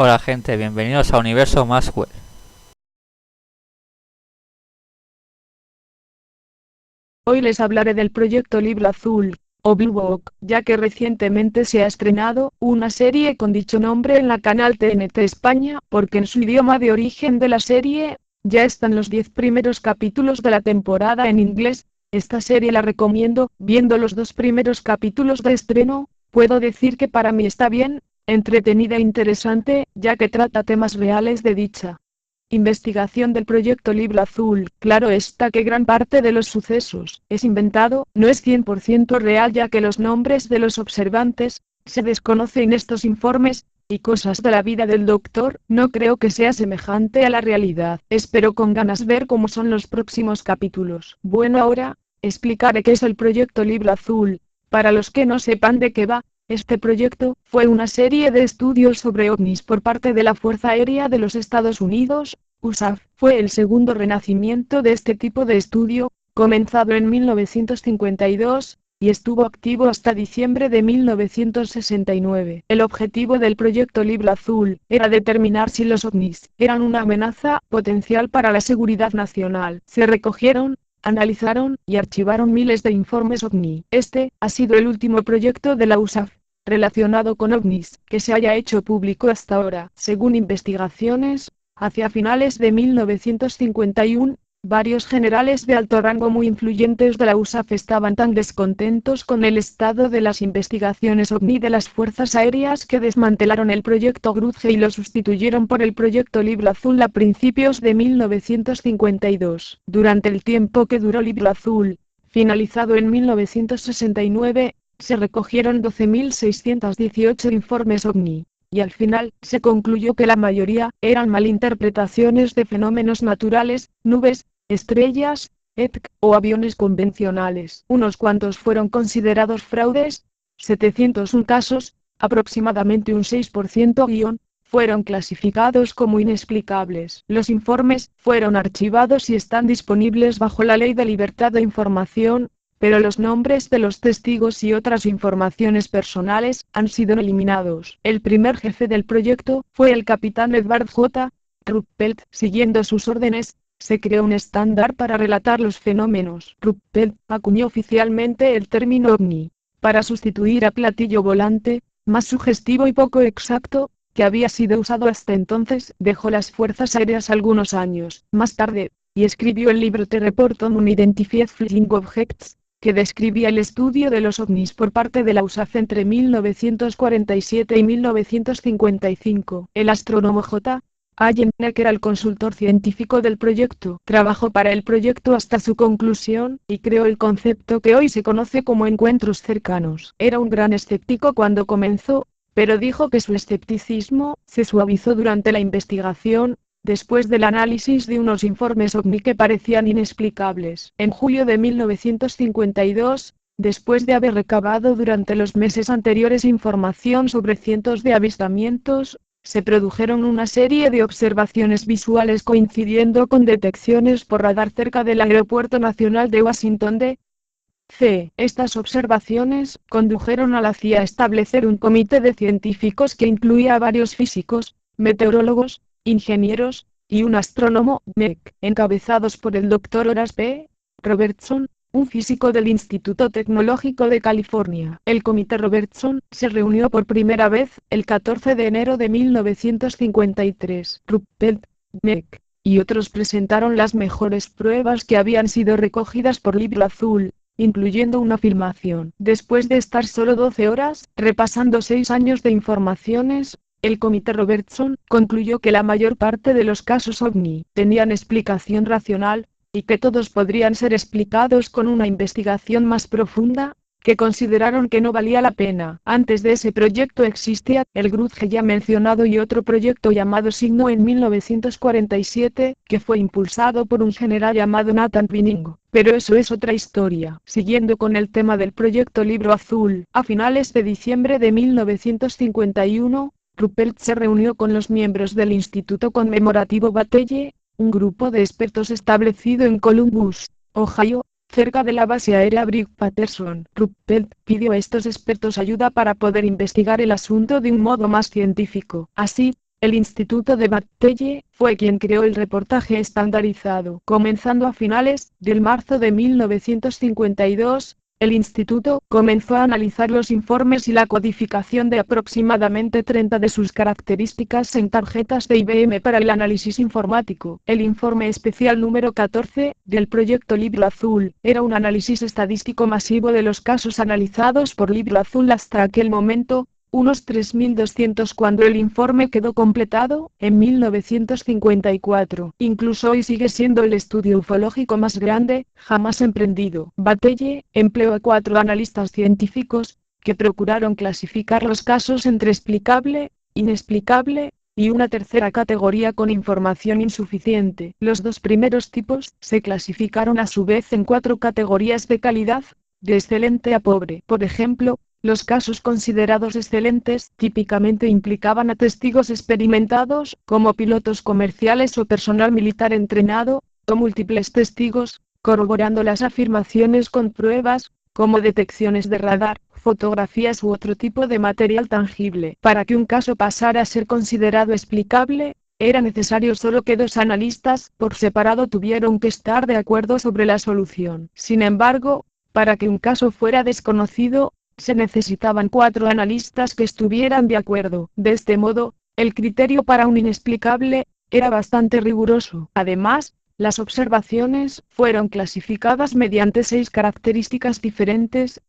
Hola gente, bienvenidos a Universo Maxwell. Hoy les hablaré del proyecto Libro Azul, o Blue Book, ya que recientemente se ha estrenado una serie con dicho nombre en la canal TNT España, porque en su idioma de origen de la serie, ya están los 10 primeros capítulos de la temporada en inglés. Esta serie la recomiendo. Viendo los 2 primeros capítulos de estreno, puedo decir que para mí está bien, entretenida e interesante, ya que trata temas reales de dicha investigación del proyecto Libro Azul. Claro está que gran parte de los sucesos es inventado, no es 100% real, ya que los nombres de los observantes se desconocen en estos informes, y cosas de la vida del doctor no creo que sea semejante a la realidad. Espero con ganas ver cómo son los próximos capítulos. Bueno, ahora explicaré qué es el proyecto Libro Azul. Para los que no sepan de qué va, este proyecto fue una serie de estudios sobre ovnis por parte de la Fuerza Aérea de los Estados Unidos, USAF. Fue el segundo renacimiento de este tipo de estudio, comenzado en 1952, y estuvo activo hasta diciembre de 1969. El objetivo del proyecto Libro Azul era determinar si los ovnis eran una amenaza potencial para la seguridad nacional. Se recogieron, analizaron y archivaron miles de informes ovni. Este ha sido el último proyecto de la USAF relacionado con ovnis que se haya hecho público hasta ahora. Según investigaciones, hacia finales de 1951, varios generales de alto rango muy influyentes de la USAF estaban tan descontentos con el estado de las investigaciones ovni de las fuerzas aéreas que desmantelaron el proyecto Grudge y lo sustituyeron por el proyecto Libro Azul a principios de 1952. Durante el tiempo que duró Libro Azul, finalizado en 1969, se recogieron 12.618 informes ovni, y al final se concluyó que la mayoría eran malinterpretaciones de fenómenos naturales, nubes, estrellas, etc., o aviones convencionales. Unos cuantos fueron considerados fraudes, 701 casos, aproximadamente un 6% fueron clasificados como inexplicables. Los informes fueron archivados y están disponibles bajo la Ley de Libertad de Información, pero los nombres de los testigos y otras informaciones personales han sido eliminados. El primer jefe del proyecto fue el capitán Edward J. Ruppelt. Siguiendo sus órdenes, se creó un estándar para relatar los fenómenos. Ruppelt acuñó oficialmente el término ovni, para sustituir a platillo volante, más sugestivo y poco exacto, que había sido usado hasta entonces. Dejó las fuerzas aéreas algunos años más tarde, y escribió el libro The Report on Unidentified Flying Objects, que describía el estudio de los ovnis por parte de la USAF entre 1947 y 1955. El astrónomo J. Allen, que era el consultor científico del proyecto, trabajó para el proyecto hasta su conclusión, y creó el concepto que hoy se conoce como encuentros cercanos. Era un gran escéptico cuando comenzó, pero dijo que su escepticismo se suavizó durante la investigación, después del análisis de unos informes ovni que parecían inexplicables. En julio de 1952, después de haber recabado durante los meses anteriores información sobre cientos de avistamientos, se produjeron una serie de observaciones visuales coincidiendo con detecciones por radar cerca del Aeropuerto Nacional de Washington D.C. Estas observaciones condujeron a la CIA a establecer un comité de científicos que incluía a varios físicos, meteorólogos, ingenieros, y un astrónomo, MEC, encabezados por el Dr. Horace P. Robertson, un físico del Instituto Tecnológico de California. El Comité Robertson se reunió por primera vez el 14 de enero de 1953. Ruppelt, MEC, y otros presentaron las mejores pruebas que habían sido recogidas por Libro Azul, incluyendo una filmación. Después de estar solo 12 horas, repasando 6 años de informaciones, el Comité Robertson concluyó que la mayor parte de los casos ovni tenían explicación racional, y que todos podrían ser explicados con una investigación más profunda, que consideraron que no valía la pena. Antes de ese proyecto existía el Grudge ya mencionado y otro proyecto llamado Signo en 1947, que fue impulsado por un general llamado Nathan Binning. Pero eso es otra historia. Siguiendo con el tema del proyecto Libro Azul, a finales de diciembre de 1951, Ruppelt se reunió con los miembros del Instituto Conmemorativo Battelle, un grupo de expertos establecido en Columbus, Ohio, cerca de la base aérea Wright-Patterson. Ruppelt pidió a estos expertos ayuda para poder investigar el asunto de un modo más científico. Así, El Instituto de Battelle fue quien creó el reportaje estandarizado. Comenzando a finales del marzo de 1952, el instituto comenzó a analizar los informes y la codificación de aproximadamente 30 de sus características en tarjetas de IBM para el análisis informático. El informe especial número 14 del proyecto Libro Azul era un análisis estadístico masivo de los casos analizados por Libro Azul hasta aquel momento, unos 3.200 cuando el informe quedó completado, en 1954. Incluso hoy sigue siendo el estudio ufológico más grande jamás emprendido. Battelle empleó a 4 analistas científicos, que procuraron clasificar los casos entre explicable, inexplicable, y una tercera categoría con información insuficiente. Los 2 primeros tipos se clasificaron a su vez en 4 categorías de calidad, de excelente a pobre. Por ejemplo, los casos considerados excelentes típicamente implicaban a testigos experimentados, como pilotos comerciales o personal militar entrenado, o múltiples testigos, corroborando las afirmaciones con pruebas, como detecciones de radar, fotografías u otro tipo de material tangible. Para que un caso pasara a ser considerado explicable, era necesario solo que 2 analistas por separado tuvieran que estar de acuerdo sobre la solución. Sin embargo, para que un caso fuera desconocido, se necesitaban 4 analistas que estuvieran de acuerdo. De este modo, el criterio para un inexplicable era bastante riguroso. Además, las observaciones fueron clasificadas mediante 6 características diferentes: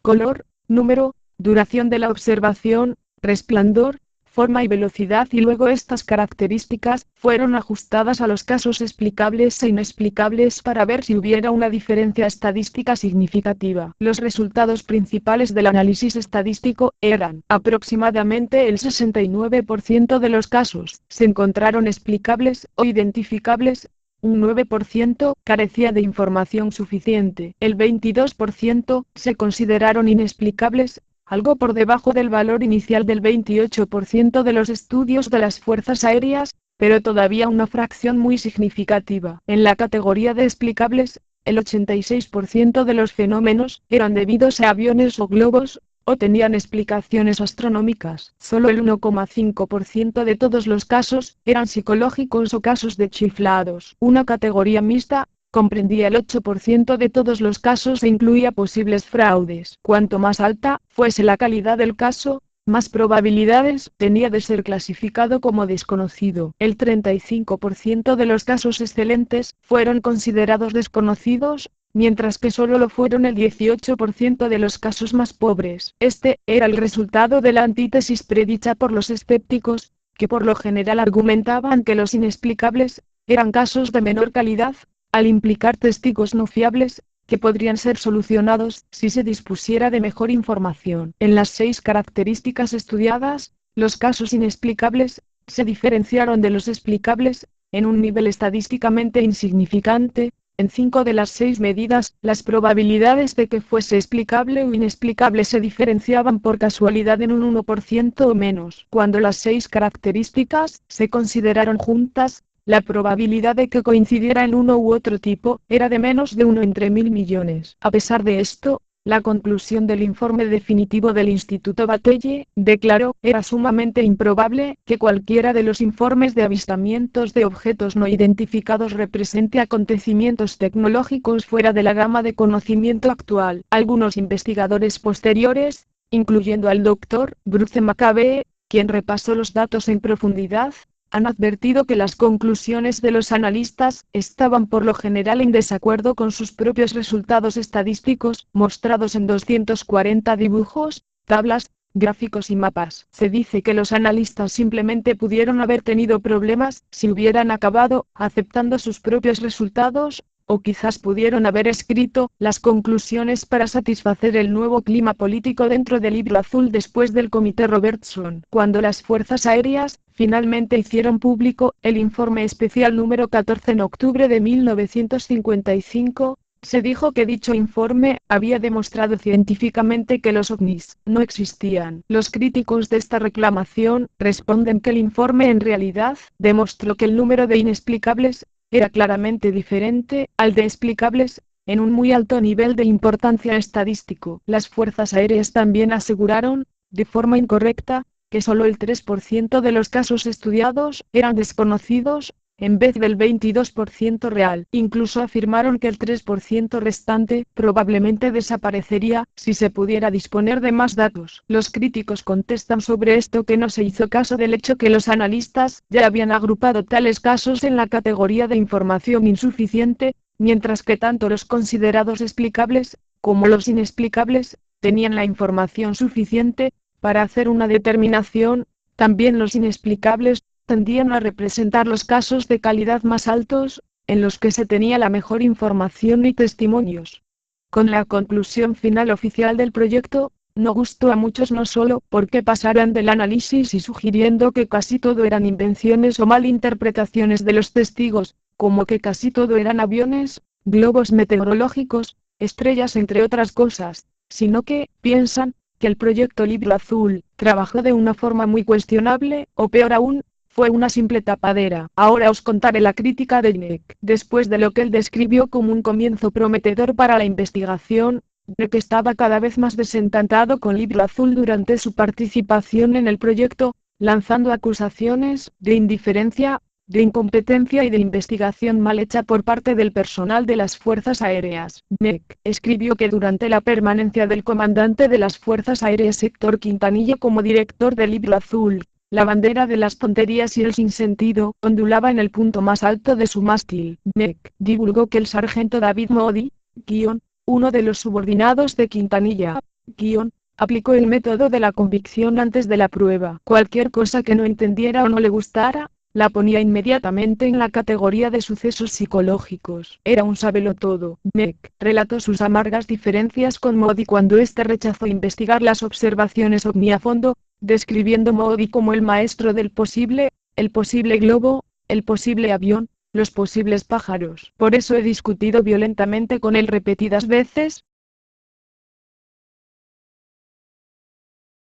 color, número, duración de la observación, resplandor, forma y velocidad, y luego estas características fueron ajustadas a los casos explicables e inexplicables para ver si hubiera una diferencia estadística significativa. Los resultados principales del análisis estadístico eran: aproximadamente el 69% de los casos se encontraron explicables o identificables, un 9% carecía de información suficiente, el 22% se consideraron inexplicables, algo por debajo del valor inicial del 28% de los estudios de las fuerzas aéreas, pero todavía una fracción muy significativa. En la categoría de explicables, el 86% de los fenómenos eran debidos a aviones o globos, o tenían explicaciones astronómicas. Solo el 1,5% de todos los casos eran psicológicos o casos de chiflados. Una categoría mixta comprendía el 8% de todos los casos e incluía posibles fraudes. Cuanto más alta fuese la calidad del caso, más probabilidades tenía de ser clasificado como desconocido. El 35% de los casos excelentes fueron considerados desconocidos, mientras que solo lo fueron el 18% de los casos más pobres. Este era el resultado de la antítesis predicha por los escépticos, que por lo general argumentaban que los inexplicables eran casos de menor calidad, al implicar testigos no fiables, que podrían ser solucionados si se dispusiera de mejor información. En las 6 características estudiadas, los casos inexplicables se diferenciaron de los explicables en un nivel estadísticamente insignificante. En 5 de las 6 medidas, las probabilidades de que fuese explicable o inexplicable se diferenciaban por casualidad en un 1% o menos. Cuando las 6 características se consideraron juntas, la probabilidad de que coincidiera en uno u otro tipo era de menos de 1 entre 1000 millones. A pesar de esto, la conclusión del informe definitivo del Instituto Battelle declaró: era sumamente improbable que cualquiera de los informes de avistamientos de objetos no identificados represente acontecimientos tecnológicos fuera de la gama de conocimiento actual. Algunos investigadores posteriores, incluyendo al Dr. Bruce McCabe, quien repasó los datos en profundidad, han advertido que las conclusiones de los analistas estaban por lo general en desacuerdo con sus propios resultados estadísticos, mostrados en 240 dibujos, tablas, gráficos y mapas. Se dice que los analistas simplemente pudieron haber tenido problemas si hubieran acabado aceptando sus propios resultados, o quizás pudieron haber escrito las conclusiones para satisfacer el nuevo clima político dentro del Libro Azul después del Comité Robertson. Cuando las fuerzas aéreas finalmente hicieron público el informe especial número 14 en octubre de 1955, se dijo que dicho informe había demostrado científicamente que los ovnis no existían. Los críticos de esta reclamación responden que el informe en realidad demostró que el número de inexplicables era claramente diferente al de explicables, en un muy alto nivel de importancia estadístico. Las fuerzas aéreas también aseguraron, de forma incorrecta, que solo el 3% de los casos estudiados eran desconocidos, en vez del 22% real. Incluso afirmaron que el 3% restante probablemente desaparecería si se pudiera disponer de más datos. Los críticos contestan sobre esto que no se hizo caso del hecho que los analistas ya habían agrupado tales casos en la categoría de información insuficiente, mientras que tanto los considerados explicables, como los inexplicables, tenían la información suficiente para hacer una determinación. También los inexplicables tendían a representar los casos de calidad más altos, en los que se tenía la mejor información y testimonios. Con la conclusión final oficial del proyecto, no gustó a muchos no solo porque pasaran del análisis y sugiriendo que casi todo eran invenciones o malinterpretaciones de los testigos, como que casi todo eran aviones, globos meteorológicos, estrellas entre otras cosas, sino que, piensan, que el proyecto Libro Azul trabajó de una forma muy cuestionable, o peor aún, fue una simple tapadera. Ahora os contaré la crítica de Dweck. Después de lo que él describió como un comienzo prometedor para la investigación, Dweck estaba cada vez más desencantado con Libro Azul durante su participación en el proyecto, lanzando acusaciones de indiferencia, de incompetencia y de investigación mal hecha por parte del personal de las Fuerzas Aéreas. Dweck escribió que durante la permanencia del comandante de las Fuerzas Aéreas Héctor Quintanilla como director del Libro Azul, la bandera de las tonterías y el sinsentido ondulaba en el punto más alto de su mástil. Dweck divulgó que el sargento David Moody, uno de los subordinados de Quintanilla, aplicó el método de la convicción antes de la prueba. Cualquier cosa que no entendiera o no le gustara, la ponía inmediatamente en la categoría de sucesos psicológicos. Era un sabelotodo. Dweck relató sus amargas diferencias con Moody cuando éste rechazó investigar las observaciones ovni a fondo, describiendo Moody como el maestro del posible, el posible globo, el posible avión, los posibles pájaros. Por eso he discutido violentamente con él repetidas veces.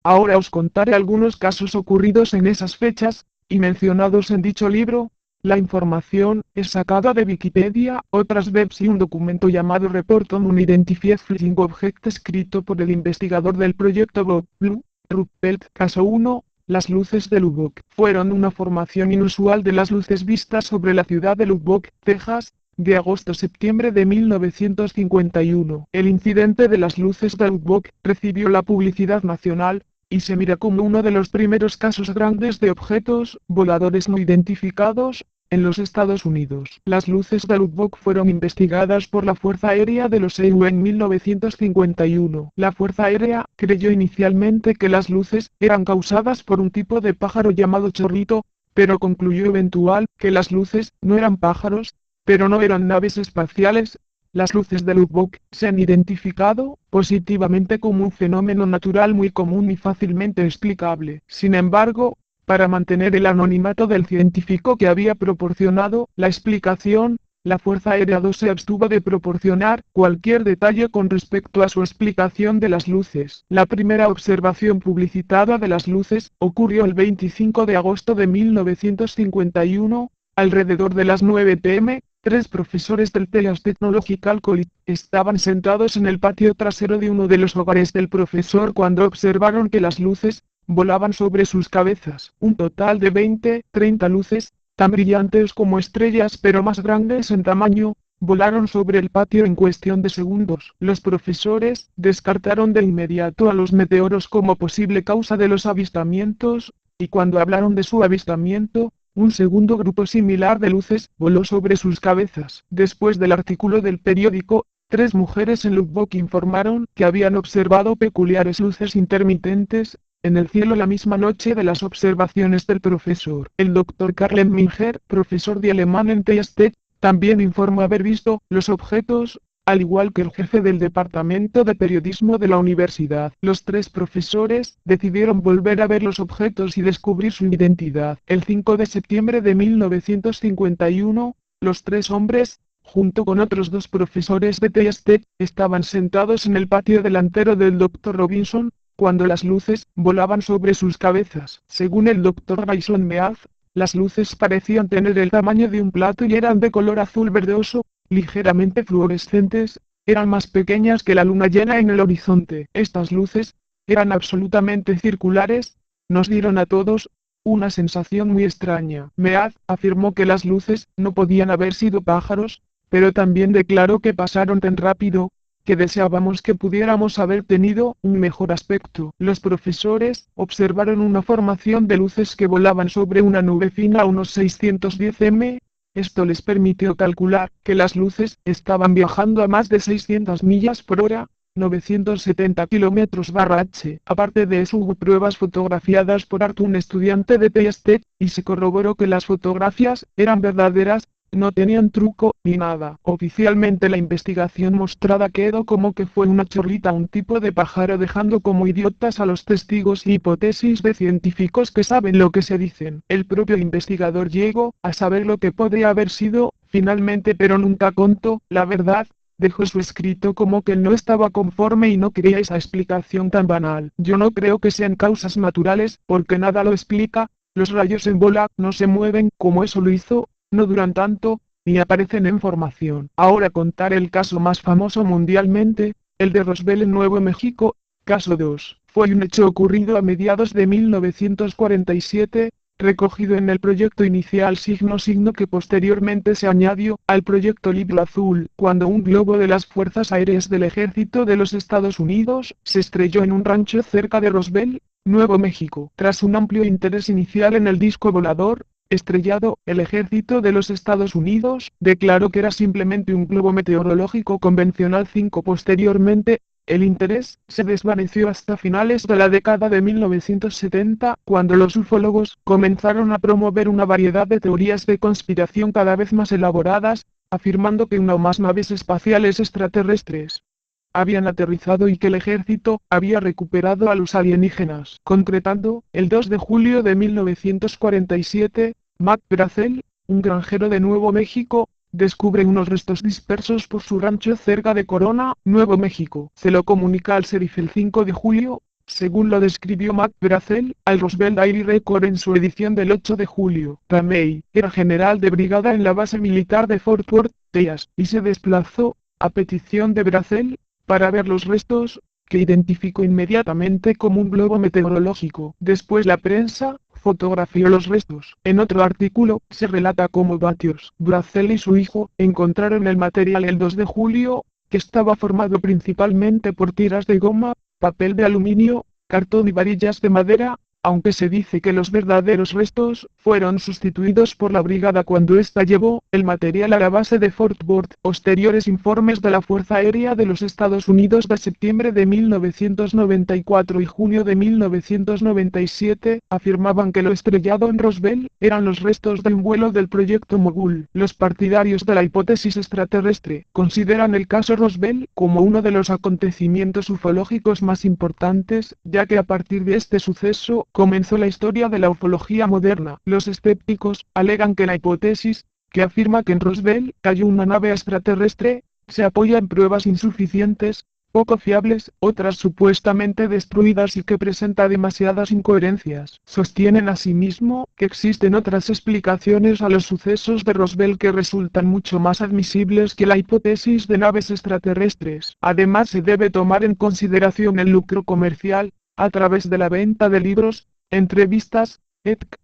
Ahora os contaré algunos casos ocurridos en esas fechas, y mencionados en dicho libro. La información es sacada de Wikipedia, otras webs y un documento llamado Report on Unidentified Flying Object escrito por el investigador del proyecto Bob Blue Ruppelt. Caso 1. Las luces de Lubbock. Fueron una formación inusual de las luces vistas sobre la ciudad de Lubbock, Texas, de agosto-septiembre de 1951. El incidente de las luces de Lubbock recibió la publicidad nacional, y se mira como uno de los primeros casos grandes de objetos voladores no identificados en los Estados Unidos. Las luces de Lubbock fueron investigadas por la Fuerza Aérea de los EU en 1951. La Fuerza Aérea creyó inicialmente que las luces eran causadas por un tipo de pájaro llamado chorrito, pero concluyó eventual que las luces no eran pájaros, pero no eran naves espaciales. Las luces de Lubbock se han identificado positivamente como un fenómeno natural muy común y fácilmente explicable. Sin embargo, para mantener el anonimato del científico que había proporcionado la explicación, la Fuerza Aérea 2 se abstuvo de proporcionar cualquier detalle con respecto a su explicación de las luces. La primera observación publicitada de las luces ocurrió el 25 de agosto de 1951, alrededor de las 9 p.m., 3 profesores del Texas Technological College estaban sentados en el patio trasero de uno de los hogares del profesor cuando observaron que las luces volaban sobre sus cabezas. Un total de 20-30 luces, tan brillantes como estrellas pero más grandes en tamaño, volaron sobre el patio en cuestión de segundos. Los profesores descartaron de inmediato a los meteoros como posible causa de los avistamientos, y cuando hablaron de su avistamiento, un segundo grupo similar de luces voló sobre sus cabezas. Después del artículo del periódico, 3 mujeres en Lubbock informaron que habían observado peculiares luces intermitentes en el cielo la misma noche de las observaciones del profesor. El Dr. Karl Emminger, profesor de alemán en Texas Tech, también informó haber visto los objetos, al igual que el jefe del departamento de periodismo de la universidad. Los 3 profesores decidieron volver a ver los objetos y descubrir su identidad. El 5 de septiembre de 1951, los 3 hombres, junto con otros 2 profesores de Texas Tech, estaban sentados en el patio delantero del Dr. Robinson, cuando las luces volaban sobre sus cabezas. Según el Dr. Bryson Mead, las luces parecían tener el tamaño de un plato y eran de color azul verdoso, ligeramente fluorescentes, eran más pequeñas que la luna llena en el horizonte. Estas luces eran absolutamente circulares, Nos dieron a todos una sensación muy extraña. Mead afirmó que las luces no podían haber sido pájaros, pero también declaró que pasaron tan rápido, que deseábamos que pudiéramos haber tenido un mejor aspecto. Los profesores observaron una formación de luces que volaban sobre una nube fina a unos 610 m. Esto les permitió calcular que las luces estaban viajando a más de 600 millas por hora, 970 km/h. Aparte de eso hubo pruebas fotografiadas por Art, un estudiante de Penn State, y se corroboró que las fotografías eran verdaderas, no tenían truco ni nada. Oficialmente la investigación mostrada quedó como que fue una chorlita, un tipo de pájaro, dejando como idiotas a los testigos y hipótesis de científicos que saben lo que se dicen. El propio investigador llegó a saber lo que podría haber sido, finalmente, pero nunca contó la verdad. Dejó su escrito como que no estaba conforme y no quería esa explicación tan banal. Yo no creo que sean causas naturales, porque nada lo explica. Los rayos en bola no se mueven como eso lo hizo, no duran tanto, ni aparecen en formación. Ahora contaré el caso más famoso mundialmente, el de Roswell en Nuevo México. Caso 2. Fue un hecho ocurrido a mediados de 1947, recogido en el proyecto inicial signo que posteriormente se añadió al proyecto Libro Azul, cuando un globo de las Fuerzas Aéreas del Ejército de los Estados Unidos se estrelló en un rancho cerca de Roswell, Nuevo México. Tras un amplio interés inicial en el disco volador estrellado, el Ejército de los Estados Unidos declaró que era simplemente un globo meteorológico convencional. Posteriormente, el interés se desvaneció hasta finales de la década de 1970, cuando los ufólogos comenzaron a promover una variedad de teorías de conspiración cada vez más elaboradas, afirmando que una o más naves espaciales extraterrestres habían aterrizado y que el ejército había recuperado a los alienígenas. Concretando, el 2 de julio de 1947, Mac Brazel, un granjero de Nuevo México, descubre unos restos dispersos por su rancho cerca de Corona, Nuevo México. Se lo comunica al sheriff el 5 de julio, según lo describió Mac Brazel, al Roswell Daily Record en su edición del 8 de julio. Ramey era general de brigada en la base militar de Fort Worth, Texas, y se desplazó, a petición de Brazel, para ver los restos, que identificó inmediatamente como un globo meteorológico. Después la prensa fotografió los restos. En otro artículo se relata cómo Batios, Brazel y su hijo encontraron el material el 2 de julio, que estaba formado principalmente por tiras de goma, papel de aluminio, cartón y varillas de madera, aunque se dice que los verdaderos restos fueron sustituidos por la brigada cuando ésta llevó el material a la base de Fort Worth. Posteriores informes de la Fuerza Aérea de los Estados Unidos de septiembre de 1994 y junio de 1997 afirmaban que lo estrellado en Roswell eran los restos de un vuelo del proyecto Mogul. Los partidarios de la hipótesis extraterrestre consideran el caso Roswell como uno de los acontecimientos ufológicos más importantes, ya que a partir de este suceso comenzó la historia de la ufología moderna. Los escépticos alegan que la hipótesis, que afirma que en Roswell cayó una nave extraterrestre, se apoya en pruebas insuficientes, poco fiables, otras supuestamente destruidas y que presenta demasiadas incoherencias. Sostienen asimismo que existen otras explicaciones a los sucesos de Roswell que resultan mucho más admisibles que la hipótesis de naves extraterrestres. Además, se debe tomar en consideración el lucro comercial, a través de la venta de libros, entrevistas,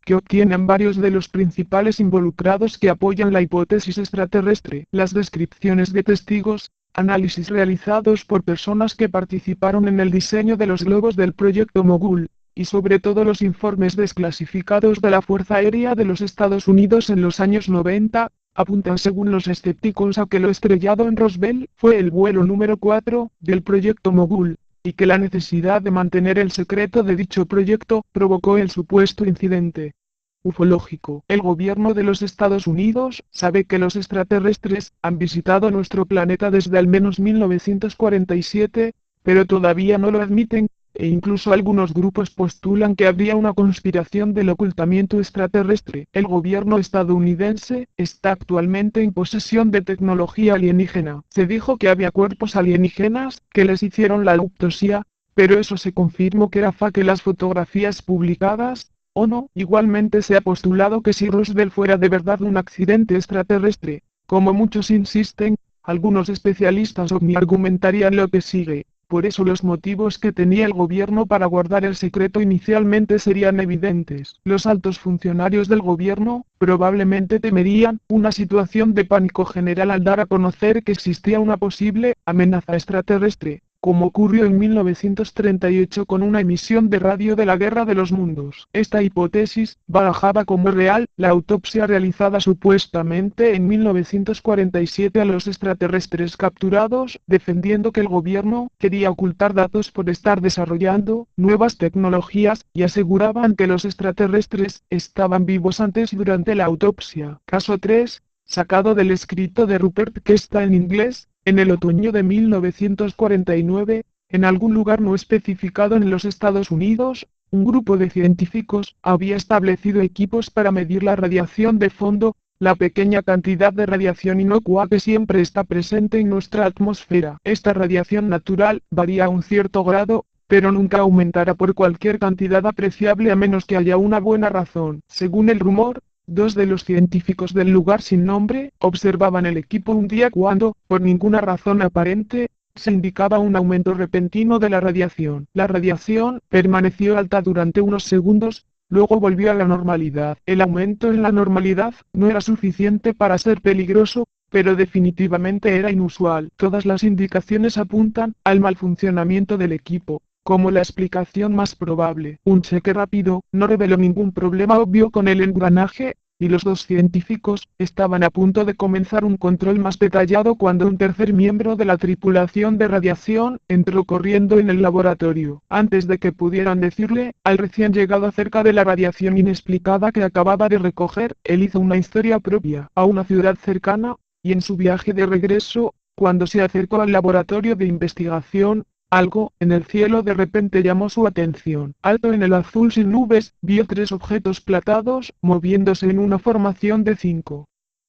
que obtienen varios de los principales involucrados que apoyan la hipótesis extraterrestre. Las descripciones de testigos, análisis realizados por personas que participaron en el diseño de los globos del proyecto Mogul, y sobre todo los informes desclasificados de la Fuerza Aérea de los Estados Unidos en los años 90, apuntan según los escépticos a que lo estrellado en Roswell fue el vuelo número 4 del proyecto Mogul, y que la necesidad de mantener el secreto de dicho proyecto provocó el supuesto incidente ufológico. El gobierno de los Estados Unidos sabe que los extraterrestres han visitado nuestro planeta desde al menos 1947, pero todavía no lo admiten, e incluso algunos grupos postulan que habría una conspiración del ocultamiento extraterrestre. El gobierno estadounidense está actualmente en posesión de tecnología alienígena. Se dijo que había cuerpos alienígenas que les hicieron la autopsia, pero eso se confirmó que era fake. Las fotografías publicadas, o no. Igualmente se ha postulado que si Roswell fuera de verdad un accidente extraterrestre, como muchos insisten, algunos especialistas ovni argumentarían lo que sigue. Por eso los motivos que tenía el gobierno para guardar el secreto inicialmente serían evidentes. Los altos funcionarios del gobierno, probablemente temerían una situación de pánico general al dar a conocer que existía una posible amenaza extraterrestre, como ocurrió en 1938 con una emisión de radio de la Guerra de los Mundos. Esta hipótesis barajaba como real la autopsia realizada supuestamente en 1947 a los extraterrestres capturados, defendiendo que el gobierno quería ocultar datos por estar desarrollando nuevas tecnologías, y aseguraban que los extraterrestres estaban vivos antes y durante la autopsia. Caso 3, sacado del escrito de Rupert que está en inglés. En el otoño de 1949, en algún lugar no especificado en los Estados Unidos, un grupo de científicos había establecido equipos para medir la radiación de fondo, la pequeña cantidad de radiación inocua que siempre está presente en nuestra atmósfera. Esta radiación natural varía a un cierto grado, pero nunca aumentará por cualquier cantidad apreciable a menos que haya una buena razón. Según el rumor, dos de los científicos del lugar sin nombre observaban el equipo un día cuando, por ninguna razón aparente, se indicaba un aumento repentino de la radiación. La radiación permaneció alta durante unos segundos, luego volvió a la normalidad. El aumento en la normalidad no era suficiente para ser peligroso, pero definitivamente era inusual. Todas las indicaciones apuntan al mal funcionamiento del equipo como la explicación más probable. Un cheque rápido no reveló ningún problema obvio con el engranaje, y los dos científicos estaban a punto de comenzar un control más detallado cuando un tercer miembro de la tripulación de radiación entró corriendo en el laboratorio. Antes de que pudieran decirle al recién llegado acerca de la radiación inexplicada que acababa de recoger, él hizo una historia propia a una ciudad cercana, y en su viaje de regreso, cuando se acercó al laboratorio de investigación, algo en el cielo de repente llamó su atención. Alto en el azul sin nubes, vio tres objetos platados, moviéndose en una formación de 5.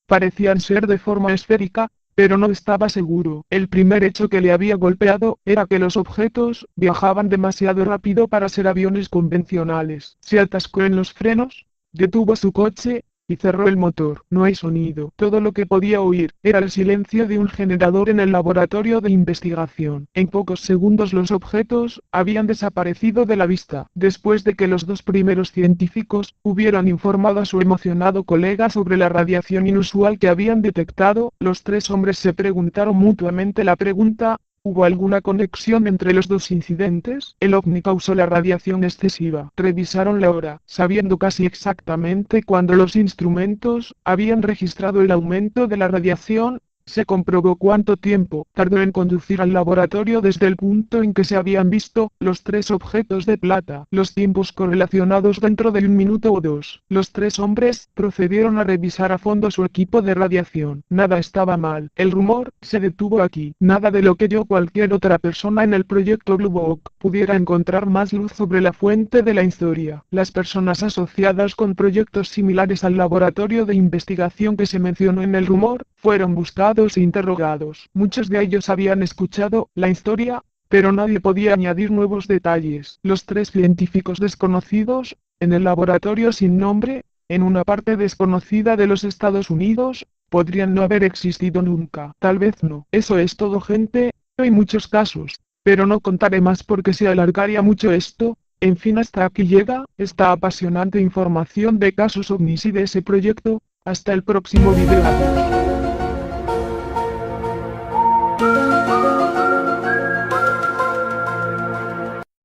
Parecían ser de forma esférica, pero no estaba seguro. El primer hecho que le había golpeado era que los objetos viajaban demasiado rápido para ser aviones convencionales. Se atascó en los frenos, detuvo su coche, y cerró el motor. No hay sonido. Todo lo que podía oír era el silencio de un generador en el laboratorio de investigación. En pocos segundos los objetos habían desaparecido de la vista. Después de que los dos primeros científicos hubieran informado a su emocionado colega sobre la radiación inusual que habían detectado, los tres hombres se preguntaron mutuamente la pregunta: ¿hubo alguna conexión entre los dos incidentes? El ovni causó la radiación excesiva. Revisaron la hora, sabiendo casi exactamente cuándo los instrumentos habían registrado el aumento de la radiación. Se comprobó cuánto tiempo tardó en conducir al laboratorio desde el punto en que se habían visto los tres objetos de plata. Los tiempos correlacionados dentro de 1 minuto o 2. Los tres hombres procedieron a revisar a fondo su equipo de radiación. Nada estaba mal. El rumor se detuvo aquí. Nada de lo que yo o cualquier otra persona en el proyecto Blue Book pudiera encontrar más luz sobre la fuente de la historia. Las personas asociadas con proyectos similares al laboratorio de investigación que se mencionó en el rumor fueron buscados e interrogados. Muchos de ellos habían escuchado la historia, pero nadie podía añadir nuevos detalles. Los tres científicos desconocidos, en el laboratorio sin nombre, en una parte desconocida de los Estados Unidos, podrían no haber existido nunca. Tal vez no. Eso es todo, gente. Hay muchos casos, pero no contaré más porque se alargaría mucho esto. En fin, hasta aquí llega esta apasionante información de casos ovnis y de ese proyecto. Hasta el próximo video.